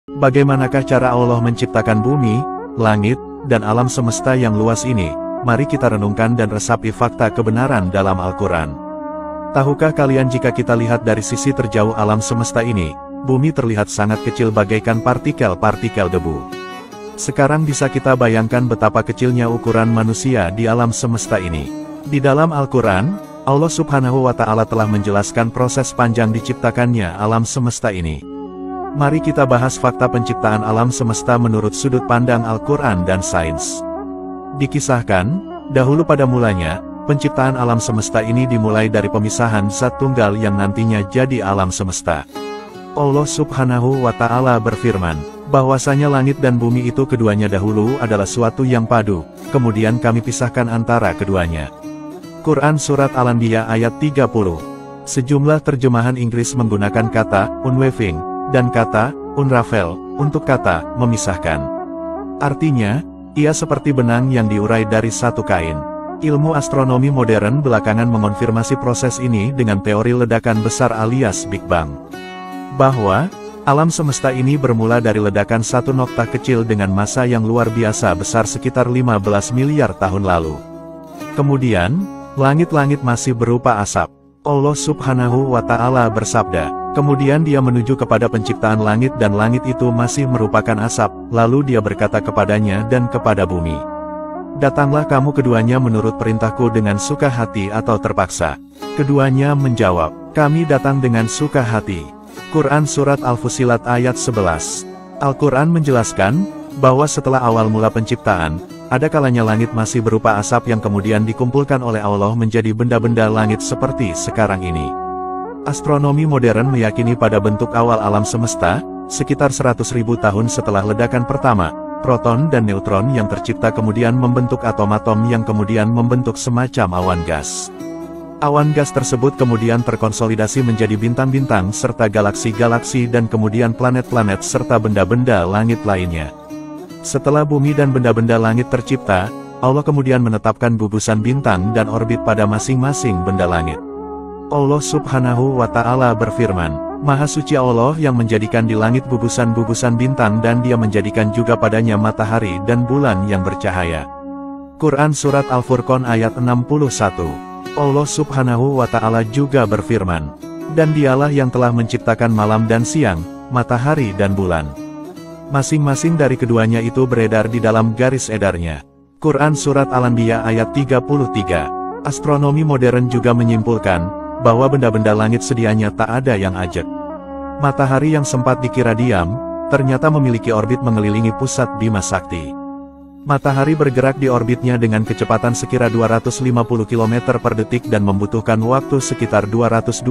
Bagaimanakah cara Allah menciptakan bumi, langit, dan alam semesta yang luas ini? Mari kita renungkan dan resapi fakta kebenaran dalam Al-Quran. Tahukah kalian jika kita lihat dari sisi terjauh alam semesta ini, bumi terlihat sangat kecil bagaikan partikel-partikel debu. Sekarang bisa kita bayangkan betapa kecilnya ukuran manusia di alam semesta ini. Di dalam Al-Quran, Allah Subhanahu wa Ta'ala telah menjelaskan proses panjang diciptakannya alam semesta ini. Mari kita bahas fakta penciptaan alam semesta menurut sudut pandang Al-Quran dan sains. Dikisahkan, dahulu pada mulanya, penciptaan alam semesta ini dimulai dari pemisahan zat tunggal yang nantinya jadi alam semesta. Allah Subhanahu wa Ta'ala berfirman, bahwasanya langit dan bumi itu keduanya dahulu adalah suatu yang padu, kemudian kami pisahkan antara keduanya. Quran Surat Al-Anbiya ayat 30. Sejumlah terjemahan Inggris menggunakan kata unweaving dan kata unravel untuk kata memisahkan. Artinya, ia seperti benang yang diurai dari satu kain. Ilmu astronomi modern belakangan mengonfirmasi proses ini dengan teori ledakan besar alias Big Bang. Bahwa, alam semesta ini bermula dari ledakan satu nokta kecil dengan massa yang luar biasa besar sekitar 15 miliar tahun lalu. Kemudian, langit-langit masih berupa asap. Allah Subhanahu wa Ta'ala bersabda, kemudian dia menuju kepada penciptaan langit dan langit itu masih merupakan asap, lalu dia berkata kepadanya dan kepada bumi, datanglah kamu keduanya menurut perintahku dengan suka hati atau terpaksa. Keduanya menjawab, kami datang dengan suka hati. Quran Surat Al-Fusilat ayat 11. Al-Quran menjelaskan, bahwa setelah awal mula penciptaan, ada kalanya langit masih berupa asap yang kemudian dikumpulkan oleh Allah menjadi benda-benda langit seperti sekarang ini. Astronomi modern meyakini pada bentuk awal alam semesta, sekitar 100.000 tahun setelah ledakan pertama, proton dan neutron yang tercipta kemudian membentuk atom-atom yang kemudian membentuk semacam awan gas. Awan gas tersebut kemudian terkonsolidasi menjadi bintang-bintang serta galaksi-galaksi dan kemudian planet-planet serta benda-benda langit lainnya. Setelah bumi dan benda-benda langit tercipta, Allah kemudian menetapkan gugusan bintang dan orbit pada masing-masing benda langit. Allah Subhanahu wa Ta'ala berfirman, Maha Suci Allah yang menjadikan di langit gugusan-gugusan bintang dan dia menjadikan juga padanya matahari dan bulan yang bercahaya. Quran Surat Al-Furqan ayat 61. Allah Subhanahu wa Ta'ala juga berfirman, dan dialah yang telah menciptakan malam dan siang, matahari dan bulan. Masing-masing dari keduanya itu beredar di dalam garis edarnya. Quran Surat Al-Anbiya ayat 33. Astronomi modern juga menyimpulkan, bahwa benda-benda langit sedianya tak ada yang ajak. Matahari yang sempat dikira diam, ternyata memiliki orbit mengelilingi pusat Bima Sakti. Matahari bergerak di orbitnya dengan kecepatan sekira 250 km per detik dan membutuhkan waktu sekitar 225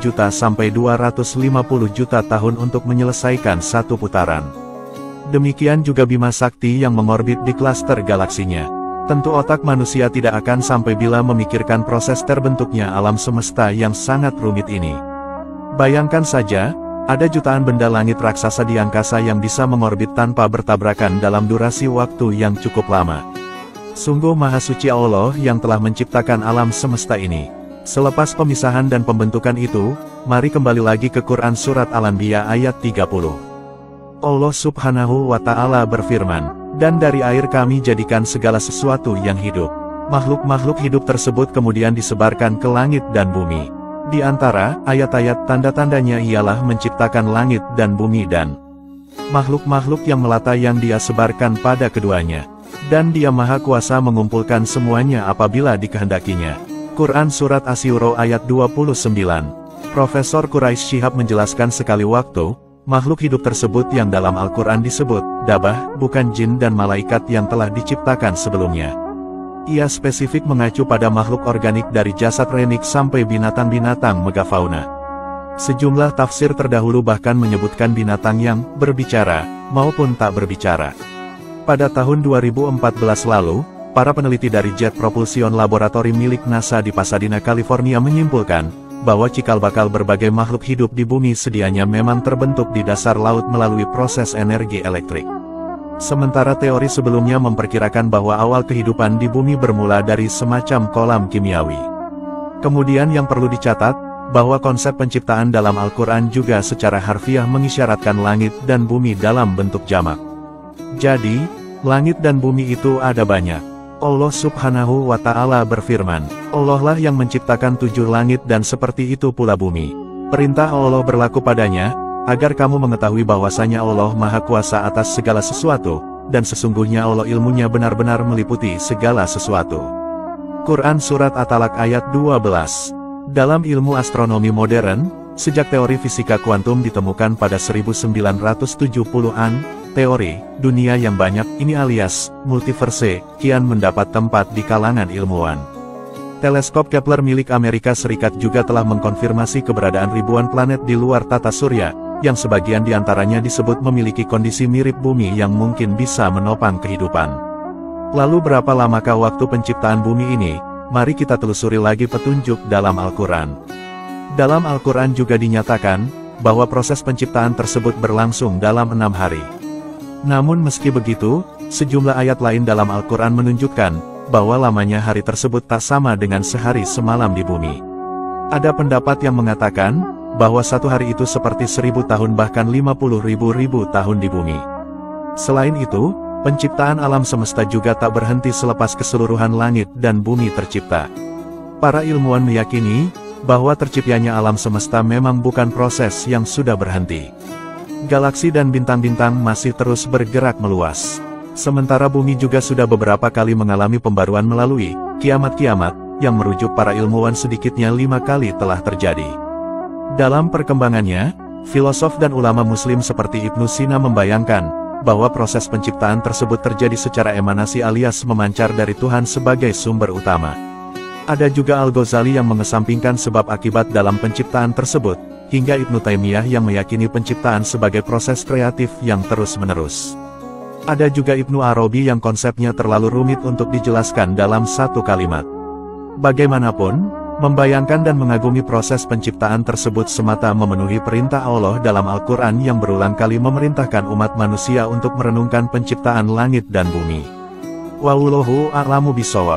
juta sampai 250 juta tahun untuk menyelesaikan satu putaran. Demikian juga Bima Sakti yang mengorbit di klaster galaksinya. Tentu otak manusia tidak akan sampai bila memikirkan proses terbentuknya alam semesta yang sangat rumit ini. Bayangkan saja, ada jutaan benda langit raksasa di angkasa yang bisa mengorbit tanpa bertabrakan dalam durasi waktu yang cukup lama. Sungguh Maha Suci Allah yang telah menciptakan alam semesta ini. Selepas pemisahan dan pembentukan itu, mari kembali lagi ke Quran Surat Al-Anbiya ayat 30. Allah Subhanahu wa Ta'ala berfirman, dan dari air kami jadikan segala sesuatu yang hidup. Makhluk-makhluk hidup tersebut kemudian disebarkan ke langit dan bumi. Di antara ayat-ayat tanda-tandanya ialah menciptakan langit dan bumi dan makhluk-makhluk yang melata yang dia sebarkan pada keduanya. Dan dia maha kuasa mengumpulkan semuanya apabila dikehendakinya. Quran Surat Asyura ayat 29. Profesor Quraisy Shihab menjelaskan sekali waktu, makhluk hidup tersebut yang dalam Al-Quran disebut dabah, bukan jin dan malaikat yang telah diciptakan sebelumnya. Ia spesifik mengacu pada makhluk organik dari jasad renik sampai binatang-binatang megafauna. Sejumlah tafsir terdahulu bahkan menyebutkan binatang yang berbicara, maupun tak berbicara. Pada tahun 2014 lalu, para peneliti dari Jet Propulsion Laboratory milik NASA di Pasadena, California menyimpulkan, bahwa cikal bakal berbagai makhluk hidup di bumi sedianya memang terbentuk di dasar laut melalui proses energi elektrik. Sementara teori sebelumnya memperkirakan bahwa awal kehidupan di bumi bermula dari semacam kolam kimiawi. Kemudian yang perlu dicatat, bahwa konsep penciptaan dalam Al-Quran juga secara harfiah mengisyaratkan langit dan bumi dalam bentuk jamak. Jadi, langit dan bumi itu ada banyak. Allah Subhanahu wa Ta'ala berfirman, Allah lah yang menciptakan 7 langit dan seperti itu pula bumi. Perintah Allah berlaku padanya, agar kamu mengetahui bahwasanya Allah Maha Kuasa atas segala sesuatu, dan sesungguhnya Allah ilmunya benar-benar meliputi segala sesuatu. Quran Surat At-Talaq ayat 12. Dalam ilmu astronomi modern, sejak teori fisika kuantum ditemukan pada 1970-an, teori dunia yang banyak ini alias multiverse kian mendapat tempat di kalangan ilmuwan. Teleskop Kepler milik Amerika Serikat juga telah mengkonfirmasi keberadaan ribuan planet di luar tata surya, yang sebagian diantaranya disebut memiliki kondisi mirip bumi yang mungkin bisa menopang kehidupan. Lalu berapa lamakah waktu penciptaan bumi ini? Mari kita telusuri lagi petunjuk dalam Al-Quran. Dalam Al-Quran juga dinyatakan, bahwa proses penciptaan tersebut berlangsung dalam 6 hari. Namun meski begitu, sejumlah ayat lain dalam Al-Quran menunjukkan, bahwa lamanya hari tersebut tak sama dengan sehari semalam di bumi. Ada pendapat yang mengatakan, bahwa satu hari itu seperti 1000 tahun bahkan 50.000 tahun di bumi. Selain itu, penciptaan alam semesta juga tak berhenti selepas keseluruhan langit dan bumi tercipta. Para ilmuwan meyakini, bahwa terciptanya alam semesta memang bukan proses yang sudah berhenti. Galaksi dan bintang-bintang masih terus bergerak meluas. Sementara bumi juga sudah beberapa kali mengalami pembaruan melalui kiamat-kiamat, yang merujuk para ilmuwan sedikitnya 5 kali telah terjadi. Dalam perkembangannya, filosof dan ulama muslim seperti Ibnu Sina membayangkan, bahwa proses penciptaan tersebut terjadi secara emanasi alias memancar dari Tuhan sebagai sumber utama. Ada juga Al-Ghazali yang mengesampingkan sebab akibat dalam penciptaan tersebut, hingga Ibnu Taimiyah yang meyakini penciptaan sebagai proses kreatif yang terus-menerus. Ada juga Ibnu Arabi yang konsepnya terlalu rumit untuk dijelaskan dalam satu kalimat. Bagaimanapun, membayangkan dan mengagumi proses penciptaan tersebut semata memenuhi perintah Allah dalam Al-Quran yang berulang kali memerintahkan umat manusia untuk merenungkan penciptaan langit dan bumi. Wallahu a'lamu bishawab.